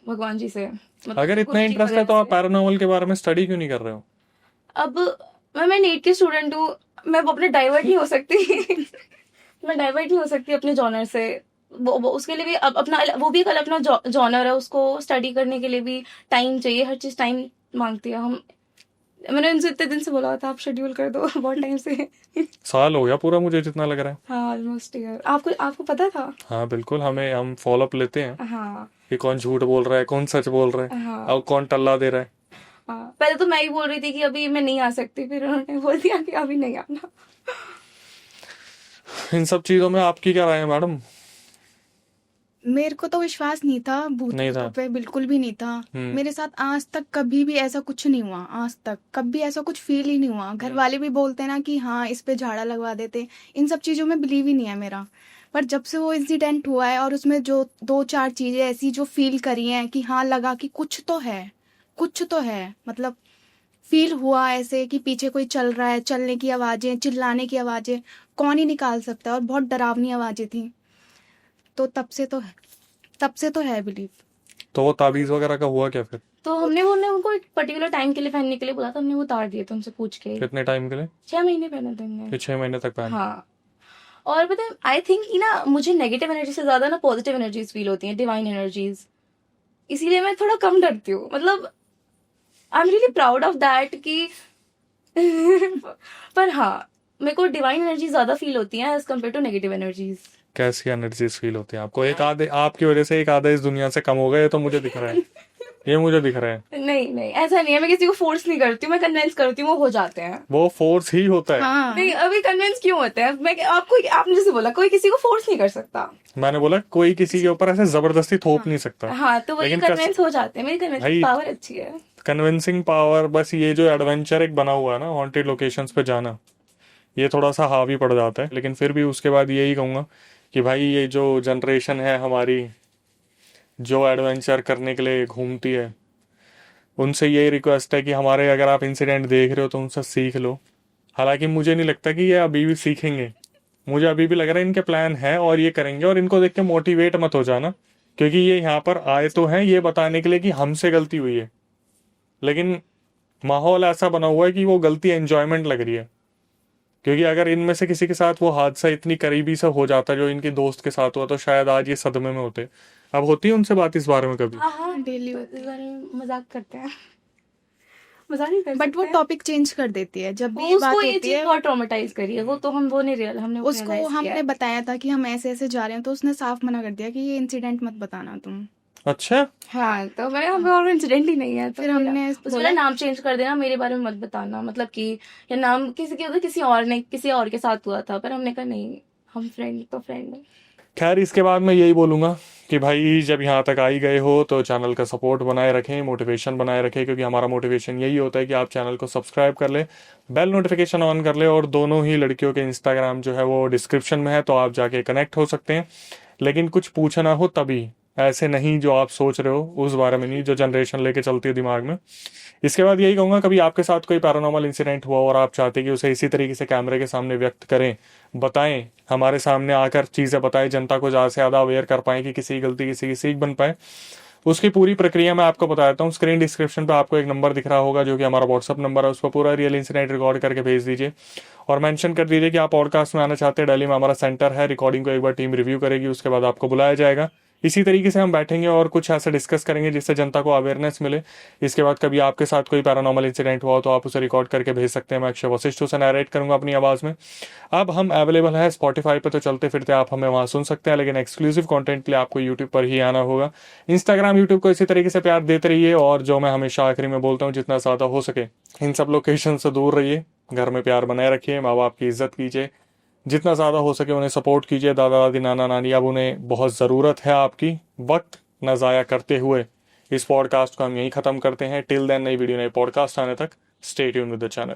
भगवान जी से। मतलब अगर इतना इंटरेस्ट है तो आप पैरानॉर्मल के बारे में स्टडी क्यों नहीं कर रहे हो? अब मैं नीट की स्टूडेंट हूँ, मैं अपने डाइवर्ट नहीं हो सकती। मैं डाइवर्ट नहीं हो सकती अपने जॉनर से। वो उसके लिए भी अब अपना, वो भी कल अपना जॉनर है, उसको स्टडी करने के लिए भी टाइम चाहिए। हर चीज टाइम मांगती है। हम, मैंने उनसे इतने दिन से बोला था आप शेड्यूल कर दो, बहुत टाइम से। साल हो गया पूरा मुझे जितना लग रहा है। हाँ, ऑलमोस्ट ईयर। आपको पता था? हाँ बिल्कुल, हम फॉलो अप लेते हैं हाँ कि कौन झूठ बोल रहा है, कौन सच बोल रहा है, हाँ और कौन टल्ला दे रहा है। हाँ। पहले तो मैं ही बोल रही थी कि अभी मैं नहीं आ सकती, फिर उन्होंने बोल दिया कि अभी नहीं आना। इन सब चीजों में आपकी क्या राय है मैडम? मेरे को तो विश्वास नहीं था भूत नहीं था। भूतों पे, बिल्कुल भी नहीं था। मेरे साथ आज तक कभी भी ऐसा कुछ नहीं हुआ, आज तक कभी ऐसा कुछ फील ही नहीं हुआ। घर वाले भी बोलते हैं ना कि हाँ इस पे झाड़ा लगवा देते, इन सब चीजों में बिलीव ही नहीं है मेरा। पर जब से वो इंसिडेंट हुआ है और उसमें जो 2-4 चीजें ऐसी जो फील करी हैं कि हाँ लगा कि कुछ तो है, कुछ तो है, मतलब फील हुआ ऐसे कि पीछे कोई चल रहा है, चलने की आवाजें, चिल्लाने की आवाजें, कौन ही निकाल सकता है, और बहुत डरावनी आवाजें थी। तो तब से तो है बिलीव। तो वो ताबीज वगैरह का हुआ क्या फिर? तो हमने उनको एक पर्टिकुलर टाइम के लिए पहनने के लिए बोला था, हमने वो उतार दिए थे उनसे पूछ के। कितने टाइम के लिए? 6 महीने पहने थे हमने। कि 6 महीने तक पहन? हाँ। और पता है, आई थिंक कि ना मुझे नेगेटिव एनर्जी से ज्यादा ना पॉजिटिव एनर्जीज फील होती हैं, डिवाइन एनर्जीज। इसीलिए मैं थोड़ा कम डरती हूँ। मतलब I am really proud of that कि पर हाँ, मेरे को डिवाइन एनर्जी ज्यादा फील होती हैं as compare to negative energies. कैसी एनर्जीज फील होती है आपको? एक आधे आपकी वजह से एक आधा इस दुनिया से कम हो गए, ये तो मुझे दिख रहा है। ये मुझे दिख रहा है। नहीं नहीं, ऐसा नहीं है। मैं किसी को फोर्स नहीं करती हूँ, मैं कन्विंस करती हूँ, वो हो जाते हैं। वो फोर्स ही होता है। हाँ नहीं, अभी कन्विंस क्यों होते हैं? मैं आपने जैसे बोला कोई किसी को फोर्स नहीं कर सकता। मैंने बोला कोई किसी के ऊपर ऐसे जबरदस्ती थोप नहीं सकता। हाँ, तो वही लेकिन कन्विंस हो जाते हैं। मेरी कन्विंसिंग भाई, पावर अच्छी है। कन्विंसिंग पावर, बस ये जो एडवेंचर एक बना हुआ है ना, हॉन्टेड लोकेशंस पे जाना, ये थोड़ा सा हावी पड़ जाता है। लेकिन फिर भी उसके बाद यही कहूंगा कि भाई ये जो जनरेशन है हमारी, जो एडवेंचर करने के लिए घूमती है, उनसे यही रिक्वेस्ट है कि हमारे अगर आप इंसिडेंट देख रहे हो तो उनसे सीख लो। हालांकि मुझे नहीं लगता कि ये अभी भी सीखेंगे। मुझे अभी भी लग रहा है इनके प्लान है और ये करेंगे। और इनको देख के मोटिवेट मत हो जाना, क्योंकि ये यहाँ पर आए तो हैं ये बताने के लिए कि हमसे गलती हुई है, लेकिन माहौल ऐसा बना हुआ है कि वो गलती एंजॉयमेंट लग रही है। क्योंकि अगर इनमें से किसी के साथ वो हादसा इतनी करीबी से हो जाता जो इनके दोस्त के साथ हुआ, तो शायद आज ये सदमे में होते। अब होती है उनसे बात इस बारे में कभी? हाँ, डेली इस बारे में मजाक करते हैं। मजाक नहीं कर बट वो सकते। टॉपिक चेंज कर देती है जब भी वो ये बात उसको ये होती चीज है। बहुत ट्रॉमेटाइज करी है। वो तो हम वो नहीं रियल, हमने वो उसको realize किया हमने है। बताया था कि हम ऐसे ऐसे जा रहे हैं, तो उसने साफ मना कर दिया कि ये इंसिडेंट मत बताना तुम। अच्छा, हाँ, तो मैंने हमें और इंसिडेंट ही नहीं है, तो फिर हमने उसका बोला नाम चेंज कर देना, मेरे बारे में मत बताना। मतलब कि या नाम किसी के उधर किसी और ने किसी और के साथ हुआ था, पर हमने कहा नहीं, हम फ्रेंड तो फ्रेंड है। खैर इसके बाद मैं यही बोलूंगा कि भाई जब यहाँ तक आ ही गए हो तो चैनल का सपोर्ट बनाए रखें, मोटिवेशन बनाए रखें, क्योंकि हमारा मोटिवेशन यही होता है कि आप चैनल को सब्सक्राइब कर ले, बेल नोटिफिकेशन ऑन कर ले, और दोनों ही लड़कियों के इंस्टाग्राम जो है वो डिस्क्रिप्शन में है, तो आप जाके कनेक्ट हो सकते हैं। लेकिन कुछ पूछना हो तभी, ऐसे नहीं जो आप सोच रहे हो उस बारे में नहीं, जो जनरेशन लेके चलती है दिमाग में। इसके बाद यही कहूँगा, कभी आपके साथ कोई पैरानॉर्मल इंसिडेंट हुआ और आप चाहते कि उसे इसी तरीके से कैमरे के सामने व्यक्त करें, बताएं, हमारे सामने आकर चीज़ें बताएं, जनता को ज़्यादा से ज़्यादा अवेयर कर पाएं कि किसी की गलती किसी की सीख बन पाए, उसकी पूरी प्रक्रिया मैं आपको बता देता हूँ। स्क्रीन डिस्क्रिप्शन पे आपको एक नंबर दिख रहा होगा जो कि हमारा व्हाट्सअप नंबर है, उस पर पूरा रियल इंसिडेंट रिकॉर्ड करके भेज दीजिए और मेंशन कर दीजिए कि आप पॉडकास्ट में आना चाहते हैं। दिल्ली में हमारा सेंटर है, रिकॉर्डिंग को एक बार टीम रिव्यू करेगी, उसके बाद आपको बुलाया जाएगा। इसी तरीके से हम बैठेंगे और कुछ ऐसा डिस्कस करेंगे जिससे जनता को अवेयरनेस मिले। इसके बाद कभी आपके साथ कोई पैरानॉर्मल इंसिडेंट हुआ हो तो आप उसे रिकॉर्ड करके भेज सकते हैं, मैं अक्षय वशिष्ठ उसे नरेट करूंगा अपनी आवाज़ में। अब हम अवेलेबल है स्पॉटिफाई पे, तो चलते फिरते आप हमें वहाँ सुन सकते हैं, लेकिन एक्सक्लूसिव कंटेंट के लिए आपको यूट्यूब पर ही आना होगा। इंस्टाग्राम यूट्यूब को इसी तरीके से प्यार देते रहिए, और जो मैं हमेशा आखिरी में बोलता हूँ, जितना ज़्यादा हो सके इन सब लोकेशन से दूर रहिए, घर में प्यार बनाए रखिए, माँ बाप की इज्जत कीजिए, जितना ज़्यादा हो सके उन्हें सपोर्ट कीजिए। दादा दादी नाना नानी, अब उन्हें बहुत ज़रूरत है आपकी। वक्त न ज़ाया करते हुए इस पॉडकास्ट को हम यहीं ख़त्म करते हैं। टिल देन, नई वीडियो नई पॉडकास्ट आने तक stay tune with the channel.